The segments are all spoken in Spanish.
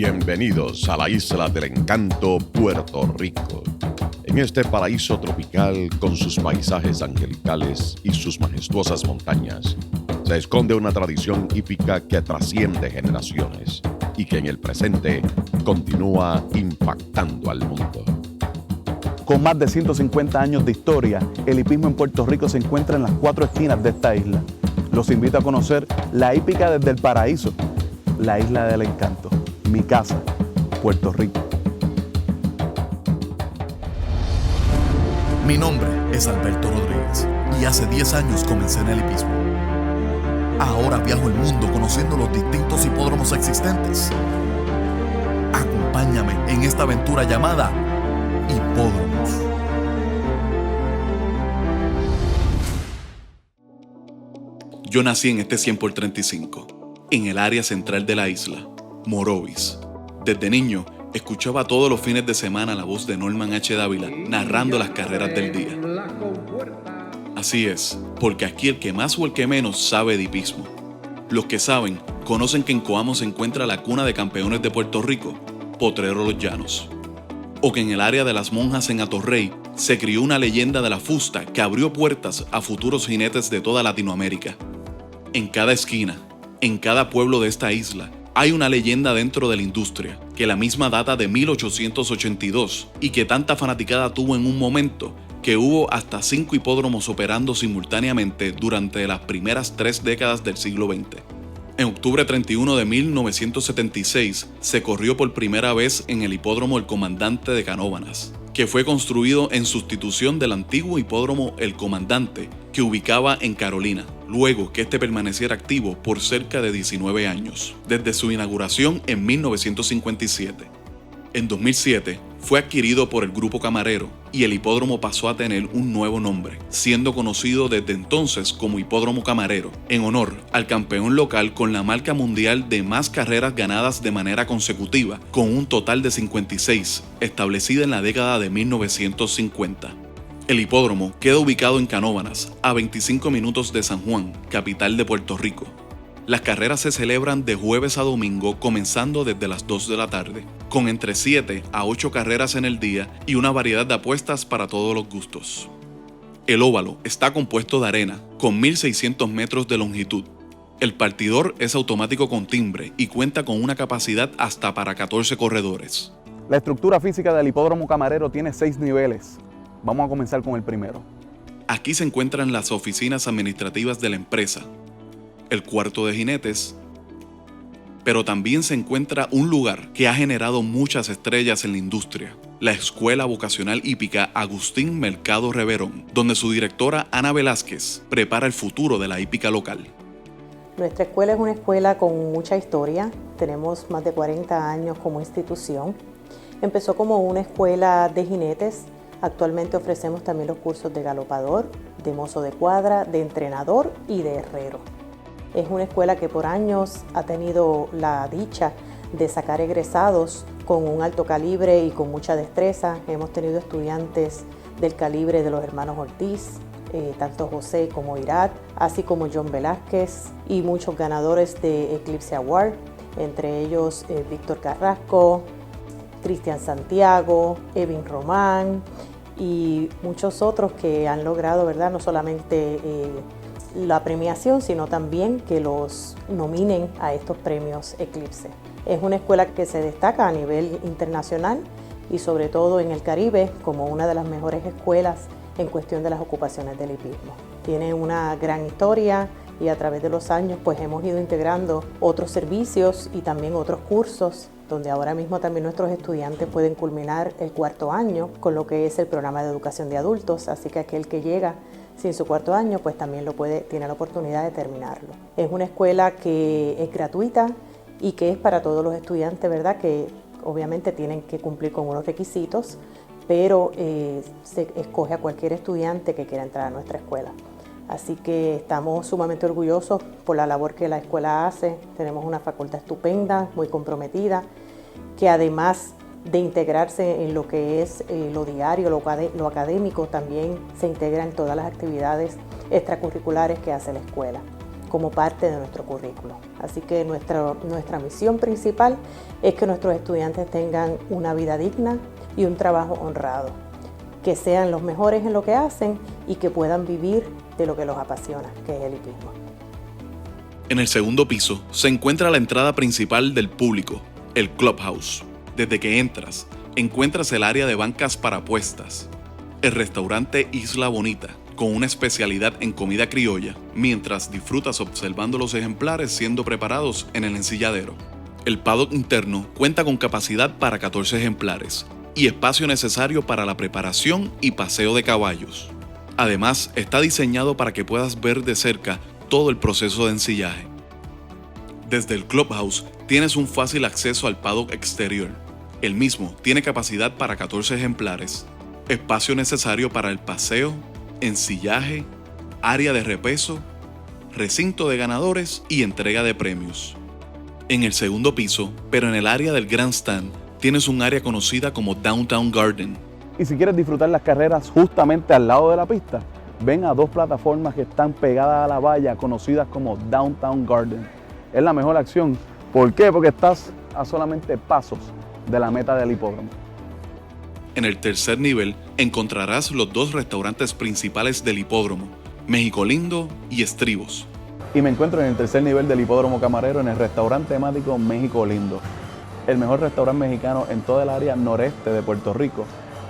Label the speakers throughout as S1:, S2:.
S1: Bienvenidos a la Isla del Encanto, Puerto Rico. En este paraíso tropical, con sus paisajes angelicales y sus majestuosas montañas, se esconde una tradición hípica que trasciende generaciones y que en el presente continúa impactando al mundo.
S2: Con más de 150 años de historia, el hipismo en Puerto Rico se encuentra en las 4 esquinas de esta isla. Los invito a conocer la hípica desde el paraíso, la Isla del Encanto, mi casa, Puerto Rico.
S3: Mi nombre es Alberto Rodríguez y hace 10 años comencé en el hipismo. Ahora viajo el mundo conociendo los distintos hipódromos existentes. Acompáñame en esta aventura llamada Hipódromos. Yo nací en este 100x35, en el área central de la isla, Morovis. Desde niño, escuchaba todos los fines de semana la voz de Norman H. Dávila narrando las carreras del día. Así es, porque aquí el que más o el que menos sabe de hipismo. Los que saben, conocen que en Coamo se encuentra la cuna de campeones de Puerto Rico, Potrero Los Llanos. O que en el área de las monjas en Atorrey se crió una leyenda de la fusta que abrió puertas a futuros jinetes de toda Latinoamérica. En cada esquina, en cada pueblo de esta isla, hay una leyenda dentro de la industria, que la misma data de 1882 y que tanta fanaticada tuvo en un momento que hubo hasta 5 hipódromos operando simultáneamente durante las primeras 3 décadas del siglo XX. En octubre 31 de 1976 se corrió por primera vez en el hipódromo El Comandante de Canóvanas, que fue construido en sustitución del antiguo hipódromo El Comandante, que ubicaba en Carolina, luego que este permaneciera activo por cerca de 19 años, desde su inauguración en 1957. En 2007 fue adquirido por el Grupo Camarero y el hipódromo pasó a tener un nuevo nombre, siendo conocido desde entonces como Hipódromo Camarero, en honor al campeón local con la marca mundial de más carreras ganadas de manera consecutiva, con un total de 56, establecida en la década de 1950. El hipódromo queda ubicado en Canóvanas, a 25 minutos de San Juan, capital de Puerto Rico. Las carreras se celebran de jueves a domingo, comenzando desde las 2 de la tarde, con entre 7 a 8 carreras en el día y una variedad de apuestas para todos los gustos. El óvalo está compuesto de arena, con 1.600 metros de longitud. El partidor es automático con timbre y cuenta con una capacidad hasta para 14 corredores.
S2: La estructura física del hipódromo Camarero tiene 6 niveles. Vamos a comenzar con el primero.
S3: Aquí se encuentran las oficinas administrativas de la empresa, el cuarto de jinetes, pero también se encuentra un lugar que ha generado muchas estrellas en la industria, la Escuela Vocacional Hípica Agustín Mercado Reverón, donde su directora Ana Velázquez prepara el futuro de la hípica local.
S4: Nuestra escuela es una escuela con mucha historia, tenemos más de 40 años como institución. Empezó como una escuela de jinetes. Actualmente ofrecemos también los cursos de galopador, de mozo de cuadra, de entrenador y de herrero. Es una escuela que por años ha tenido la dicha de sacar egresados con un alto calibre y con mucha destreza. Hemos tenido estudiantes del calibre de los hermanos Ortiz, tanto José como Irat, así como John Velázquez y muchos ganadores de Eclipse Award, entre ellos Víctor Carrasco, Cristian Santiago, Evin Román y muchos otros que han logrado, ¿verdad?, no solamente la premiación, sino también que los nominen a estos premios Eclipse. Es una escuela que se destaca a nivel internacional y sobre todo en el Caribe como una de las mejores escuelas en cuestión de las ocupaciones del hipismo. Tiene una gran historia y a través de los años pues hemos ido integrando otros servicios y también otros cursos, donde ahora mismo también nuestros estudiantes pueden culminar el 4º año con lo que es el programa de educación de adultos, así que aquel que llega sin su 4º año pues también tiene la oportunidad de terminarlo. Es una escuela que es gratuita y que es para todos los estudiantes, ¿verdad?, que obviamente tienen que cumplir con unos requisitos, pero se escoge a cualquier estudiante que quiera entrar a nuestra escuela. Así que estamos sumamente orgullosos por la labor que la escuela hace. Tenemos una facultad estupenda, muy comprometida, que además de integrarse en lo que es lo diario, lo académico, también se integra en todas las actividades extracurriculares que hace la escuela. como parte de nuestro currículo. Así que nuestra misión principal es que nuestros estudiantes tengan una vida digna y un trabajo honrado, que sean los mejores en lo que hacen y que puedan vivir de lo que los apasiona, que es el hipismo.
S3: En el segundo piso se encuentra la entrada principal del público, el Clubhouse. Desde que entras, encuentras el área de bancas para apuestas, el restaurante Isla Bonita, con una especialidad en comida criolla, mientras disfrutas observando los ejemplares siendo preparados en el ensilladero. El paddock interno cuenta con capacidad para 14 ejemplares y espacio necesario para la preparación y paseo de caballos. Además, está diseñado para que puedas ver de cerca todo el proceso de ensillaje. Desde el Clubhouse tienes un fácil acceso al paddock exterior. El mismo tiene capacidad para 14 ejemplares, espacio necesario para el paseo, ensillaje, área de repeso, recinto de ganadores y entrega de premios. En el segundo piso, pero en el área del Grandstand, tienes un área conocida como Downtown Garden.
S2: Y si quieres disfrutar las carreras justamente al lado de la pista, ven a 2 plataformas que están pegadas a la valla, conocidas como Downtown Garden. Es la mejor acción. ¿Por qué? Porque estás a solamente pasos de la meta del hipódromo.
S3: En el tercer nivel encontrarás los 2 restaurantes principales del hipódromo, México Lindo y Estribos.
S2: Y me encuentro en el tercer nivel del hipódromo Camarero en el restaurante temático México Lindo. El mejor restaurante mexicano en toda el área noreste de Puerto Rico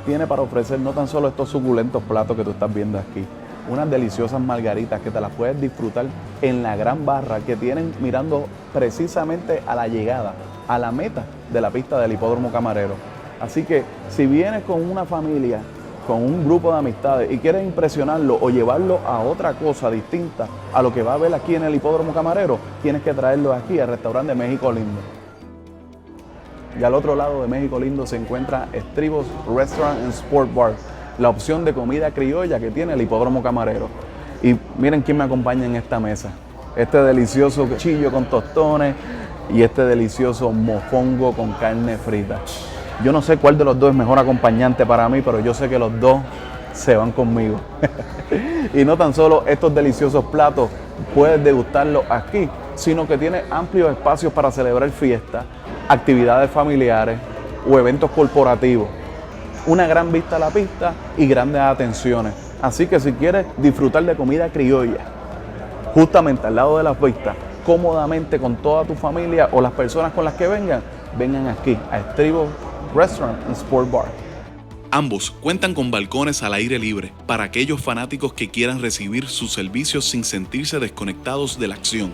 S2: tiene para ofrecer no tan solo estos suculentos platos que tú estás viendo aquí, unas deliciosas margaritas que te las puedes disfrutar en la gran barra que tienen mirando precisamente a la llegada, a la meta de la pista del hipódromo Camarero. Así que si vienes con una familia, con un grupo de amistades y quieres impresionarlo o llevarlo a otra cosa distinta a lo que va a ver aquí en el hipódromo Camarero, tienes que traerlo aquí al restaurante México Lindo. Y al otro lado de México Lindo se encuentra Estribos Restaurant and Sport Bar, la opción de comida criolla que tiene el hipódromo Camarero. Y miren quién me acompaña en esta mesa. Este delicioso chillo con tostones y este delicioso mofongo con carne frita. Yo no sé cuál de los dos es mejor acompañante para mí, pero yo sé que los dos se van conmigo. Y no tan solo estos deliciosos platos puedes degustarlos aquí, sino que tiene amplios espacios para celebrar fiestas, actividades familiares o eventos corporativos. Una gran vista a la pista y grandes atenciones. Así que si quieres disfrutar de comida criolla, justamente al lado de las pistas, cómodamente con toda tu familia o las personas con las que vengan aquí a Estribos Restaurant and Sport Bar.
S3: Ambos cuentan con balcones al aire libre para aquellos fanáticos que quieran recibir sus servicios sin sentirse desconectados de la acción.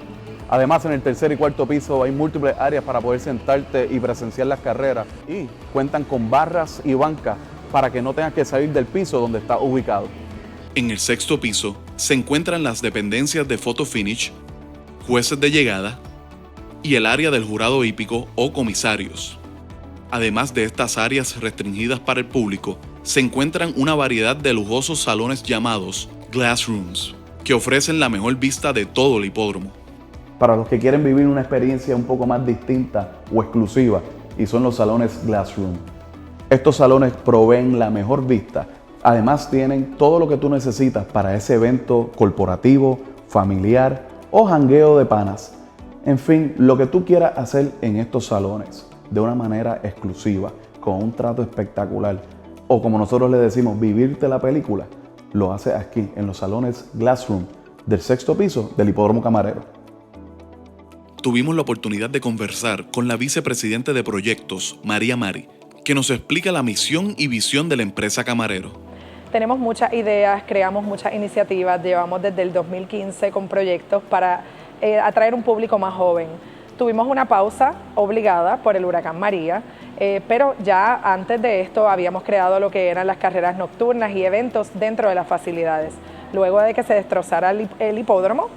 S2: Además, en el tercer y cuarto piso hay múltiples áreas para poder sentarte y presenciar las carreras y cuentan con barras y bancas para que no tengas que salir del piso donde está ubicado.
S3: En el sexto piso se encuentran las dependencias de photo finish, jueces de llegada y el área del jurado hípico o comisarios. Además de estas áreas restringidas para el público, se encuentran una variedad de lujosos salones llamados Glass Rooms, que ofrecen la mejor vista de todo el hipódromo.
S2: Para los que quieren vivir una experiencia un poco más distinta o exclusiva, y son los salones Glass Room. Estos salones proveen la mejor vista. Además tienen todo lo que tú necesitas para ese evento corporativo, familiar o jangueo de panas. En fin, lo que tú quieras hacer en estos salones de una manera exclusiva, con un trato espectacular, o como nosotros le decimos, vivirte la película, lo haces aquí en los salones Glass Room del sexto piso del hipódromo Camarero.
S3: Tuvimos la oportunidad de conversar con la vicepresidente de proyectos, María Mari, que nos explica la misión y visión de la empresa Camarero.
S5: Tenemos muchas ideas, creamos muchas iniciativas, llevamos desde el 2015 con proyectos para atraer un público más joven. Tuvimos una pausa obligada por el huracán María, pero ya antes de esto habíamos creado lo que eran las carreras nocturnas y eventos dentro de las facilidades. Luego de que se destrozara el hipódromo,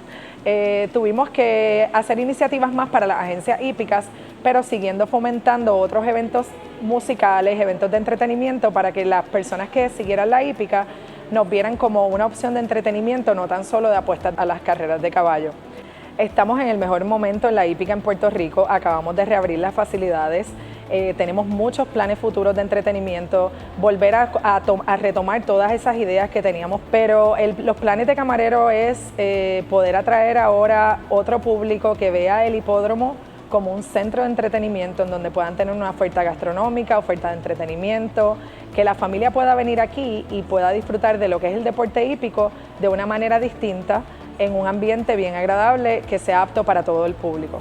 S5: tuvimos que hacer iniciativas más para las agencias hípicas, pero siguiendo fomentando otros eventos musicales, eventos de entretenimiento para que las personas que siguieran la hípica nos vieran como una opción de entretenimiento, no tan solo de apuestas a las carreras de caballo. Estamos en el mejor momento en la hípica en Puerto Rico, acabamos de reabrir las facilidades, tenemos muchos planes futuros de entretenimiento, volver a retomar todas esas ideas que teníamos, pero los planes de Camarero es poder atraer ahora otro público que vea el hipódromo como un centro de entretenimiento en donde puedan tener una oferta gastronómica, oferta de entretenimiento, que la familia pueda venir aquí y pueda disfrutar de lo que es el deporte hípico de una manera distinta, en un ambiente bien agradable que sea apto para todo el público.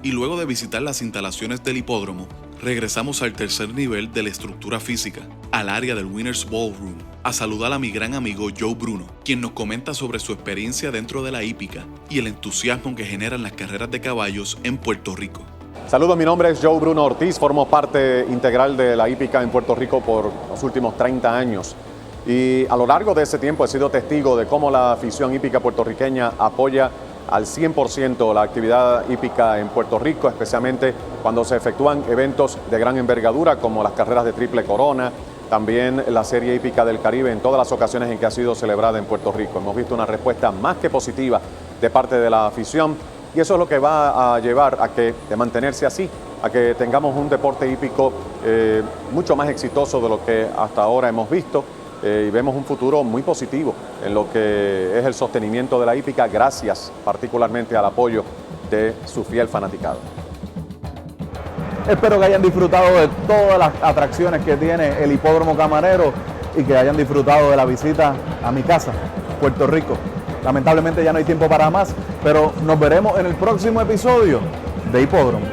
S3: Y luego de visitar las instalaciones del hipódromo, regresamos al tercer nivel de la estructura física, al área del Winners Ballroom, a saludar a mi gran amigo Joe Bruno, quien nos comenta sobre su experiencia dentro de la hípica y el entusiasmo que generan las carreras de caballos en Puerto Rico.
S6: Saludos, mi nombre es Joe Bruno Ortiz, formo parte integral de la hípica en Puerto Rico por los últimos 30 años. Y a lo largo de ese tiempo he sido testigo de cómo la afición hípica puertorriqueña apoya al 100% la actividad hípica en Puerto Rico, especialmente cuando se efectúan eventos de gran envergadura como las carreras de Triple Corona, también la Serie Hípica del Caribe, en todas las ocasiones en que ha sido celebrada en Puerto Rico. Hemos visto una respuesta más que positiva de parte de la afición y eso es lo que va a llevar a que, de mantenerse así, a que tengamos un deporte hípico mucho más exitoso de lo que hasta ahora hemos visto. Y vemos un futuro muy positivo en lo que es el sostenimiento de la hípica, gracias particularmente al apoyo de su fiel fanaticado.
S2: Espero que hayan disfrutado de todas las atracciones que tiene el hipódromo Camarero y que hayan disfrutado de la visita a mi casa, Puerto Rico. Lamentablemente ya no hay tiempo para más, pero nos veremos en el próximo episodio de Hipódromo.